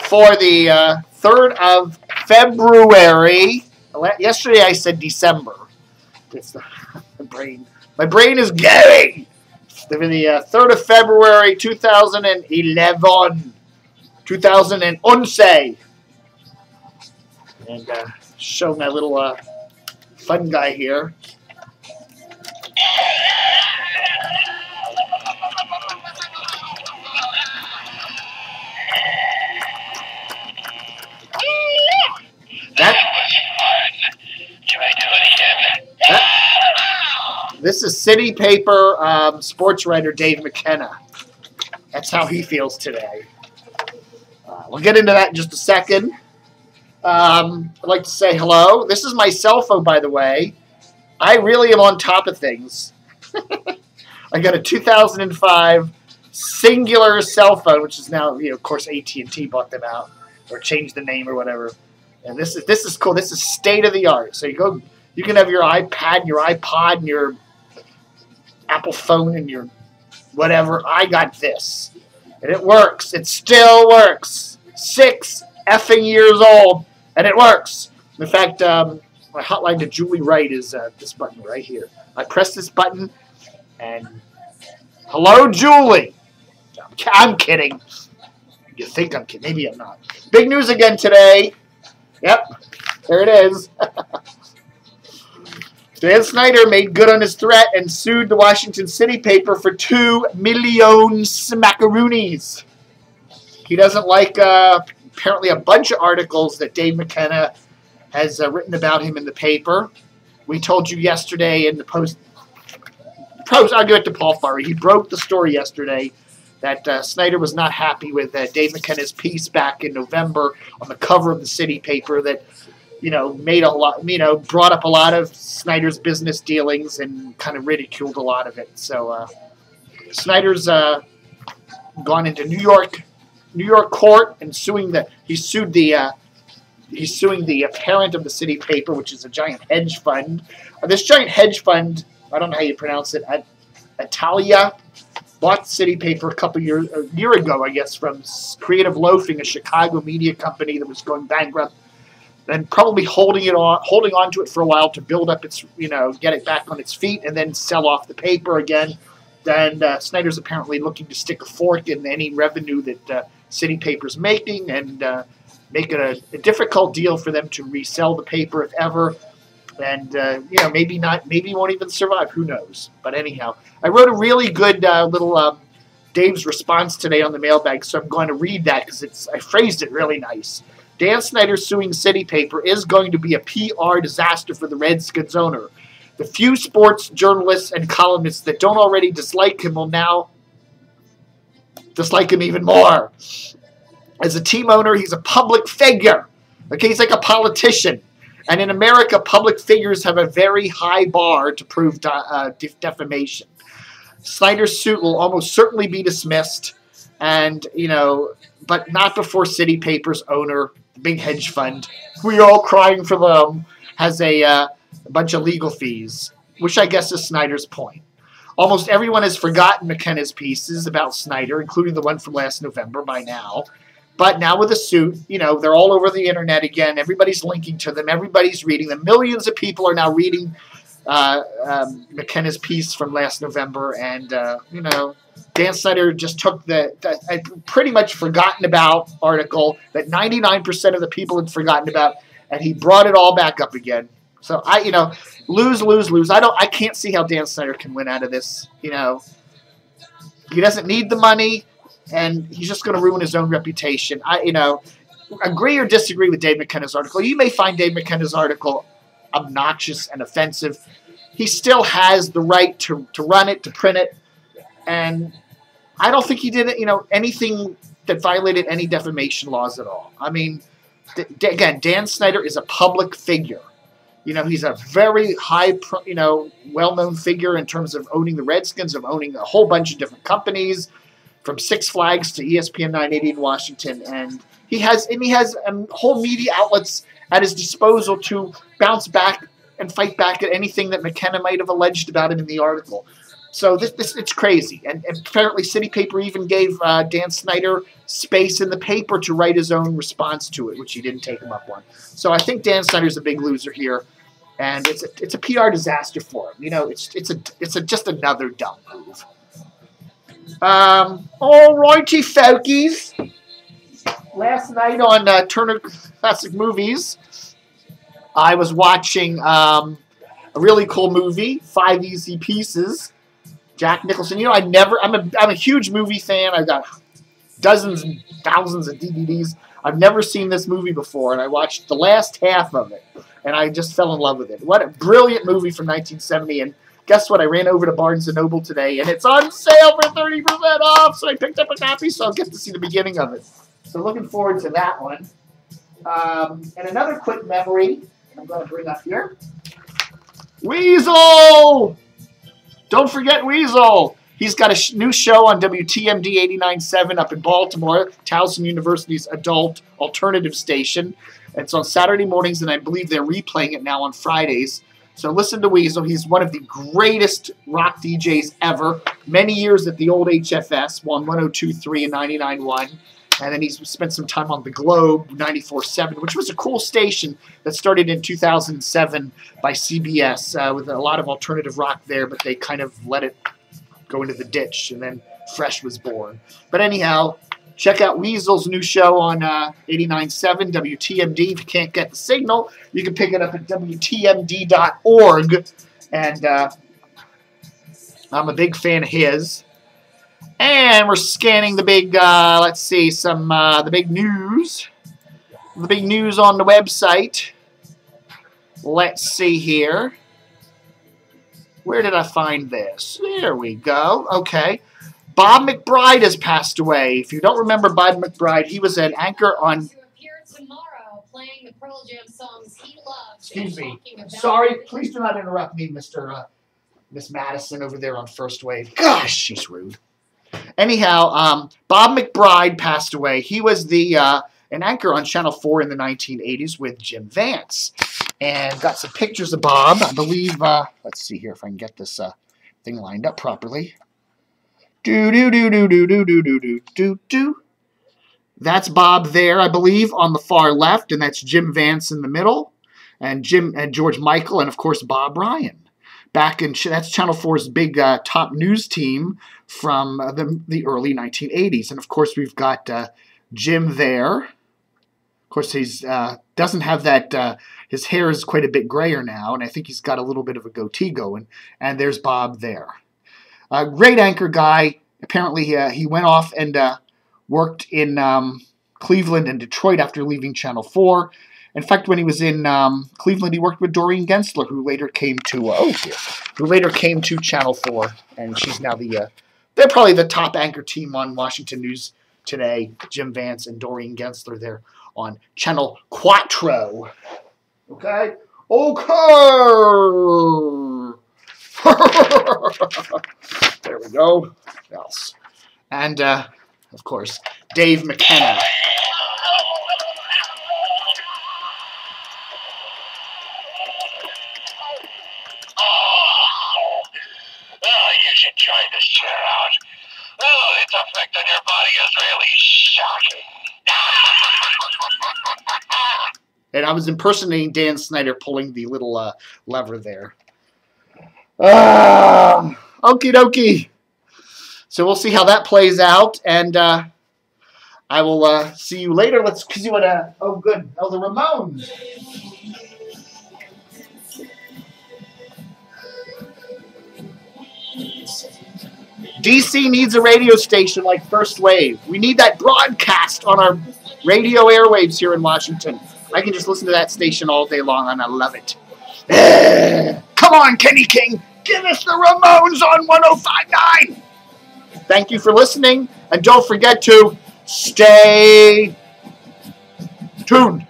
for the 3rd of February. Yesterday I said December. It's my brain is going. For the 3rd of February, 2011. 2011. And show my little fun guy here. This is City Paper sports writer Dave McKenna. That's how he feels today. We'll get into that in just a second. I'd like to say hello. This is my cell phone, by the way. I really am on top of things. I got a 2005 singular cell phone, which is now, of course, AT&T bought them out or changed the name or whatever. And this is cool. This is state of the art. So you can have your iPad and your iPod and your Apple phone and your whatever. I got this. And it works. It still works. 6 effing years old. And it works. In fact, my hotline to Julie Wright is this button right here. I press this button and hello, Julie. I'm kidding. You think I'm kidding. Maybe I'm not. Big news again today. Yep. There it is. Dan Snyder made good on his threat and sued the Washington City paper for $2 million smackaroonies. He doesn't like apparently a bunch of articles that Dave McKenna has written about him in the paper. We told you yesterday in the post. I'll give it to Paul Furry. He broke the story yesterday that Snyder was not happy with Dave McKenna's piece back in November on the cover of the City paper that made a lot, brought up a lot of Snyder's business dealings and kind of ridiculed a lot of it. So Snyder's gone into New York court and he's suing the parent of the City paper, which is a giant hedge fund. This giant hedge fund, I don't know how you pronounce it, Italia, bought the City paper a year ago, I guess, from Creative Loafing, a Chicago media company that was going bankrupt. And probably holding on to it for a while to build up its, get it back on its feet and then sell off the paper again. Then Snyder's apparently looking to stick a fork in any revenue that City Paper's making and make it a difficult deal for them to resell the paper if ever. And, maybe not, maybe won't even survive. Who knows? But anyhow, I wrote a really good little Dave's response today on the mailbag, so I'm going to read that because I phrased it really nice. Dan Snyder suing City Paper is going to be a PR disaster for the Redskins owner. The few sports journalists and columnists that don't already dislike him will now dislike him even more. As a team owner, he's a public figure. Okay, he's like a politician. And in America, public figures have a very high bar to prove defamation. Snyder's suit will almost certainly be dismissed, and, but not before City Paper's owner, the big hedge fund, we're all crying for them, has a bunch of legal fees, which I guess is Snyder's point. Almost everyone has forgotten McKenna's pieces about Snyder, including the one from last November by now. But now with the suit, they're all over the internet again. Everybody's linking to them. Everybody's reading them. Millions of people are now reading McKenna's piece from last November. And, Dan Snyder just took the pretty much forgotten about article that 99% of the people had forgotten about, and he brought it all back up again. So lose, lose, lose. I can't see how Dan Snyder can win out of this. He doesn't need the money, and he's just going to ruin his own reputation. Agree or disagree with Dave McKenna's article. You may find Dave McKenna's article obnoxious and offensive. He still has the right to run it, to print it, and I don't think he did anything that violated any defamation laws at all. I mean, again, Dan Snyder is a public figure. He's a very high, well-known figure in terms of owning the Redskins, of owning a whole bunch of different companies, from Six Flags to ESPN 980 in Washington, and he has whole media outlets at his disposal to bounce back and fight back at anything that McKenna might have alleged about him in the article. So it's crazy. And apparently City Paper even gave Dan Snyder space in the paper to write his own response to it, which he didn't take him up on. So I think Dan Snyder's a big loser here. And it's a PR disaster for him. You know, it's just another dumb move. All righty, folkies. Last night on Turner Classic Movies, I was watching a really cool movie, 5 Easy Pieces. Jack Nicholson. You know, I'm a huge movie fan. I've got dozens and thousands of DVDs. I've never seen this movie before, and I watched the last half of it, and I just fell in love with it. What a brilliant movie from 1970, and guess what? I ran over to Barnes & Noble today, and it's on sale for 30% off, so I picked up a copy, so I'll get to see the beginning of it. So looking forward to that one. And another quick memory I'm going to bring up here. Weasel! Don't forget Weasel. He's got a new show on WTMD 89.7 up in Baltimore, Towson University's adult alternative station. It's on Saturday mornings, and I believe they're replaying it now on Fridays. So listen to Weasel. He's one of the greatest rock DJs ever. Many years at the old HFS, won 102.3 and 99.1. And then he's spent some time on the Globe, 94.7, which was a cool station that started in 2007 by CBS with a lot of alternative rock there, but they kind of let it go into the ditch, and then Fresh was born. But anyhow, check out Weasel's new show on 89.7 WTMD. If you can't get the signal, you can pick it up at WTMD.org. And I'm a big fan of his. And we're scanning the big, let's see, the big news. The big news on the website. Let's see here. Where did I find this? There we go. Okay. Bob McBride has passed away. If you don't remember Bob McBride, he was an anchor on... Playing the Pearl Jam songs he loves. Excuse me. Sorry, please do not interrupt me, Miss Madison over there on First Wave. Gosh, she's rude. Anyhow, Bob McBride passed away. He was an anchor on Channel 4 in the 1980s with Jim Vance. And got some pictures of Bob. I believe, let's see here if I can get this thing lined up properly. Do-do-do-do-do-do-do-do-do-do. That's Bob there, I believe, on the far left, and that's Jim Vance in the middle, and George Michael, and of course Bob Ryan. That's Channel 4's big top news team from the early 1980s, and of course we've got Jim there. Of course he doesn't have that. His hair is quite a bit grayer now, and I think he's got a little bit of a goatee going. And there's Bob there. A great anchor guy. Apparently he went off and worked in Cleveland and Detroit after leaving Channel 4. In fact, when he was in Cleveland, he worked with Doreen Gensler, who later came to Channel 4, and she's now they're probably the top anchor team on Washington News today. Jim Vance and Doreen Gensler there on Channel Quattro. Okay? Okay! There we go. What else? And, of course, Dave McKenna. You should try this chair out. Oh, its effect on your body is really shocking. And I was impersonating Dan Snyder pulling the little lever there. Okie dokie. So we'll see how that plays out, and I will see you later. Let's see what. Oh, good. Oh, the Ramones. DC needs a radio station like First Wave. We need that broadcast on our radio airwaves here in Washington. I can just listen to that station all day long, and I love it. Come on, Kenny King. Give us the Ramones on 105.9. Thank you for listening, and don't forget to stay tuned.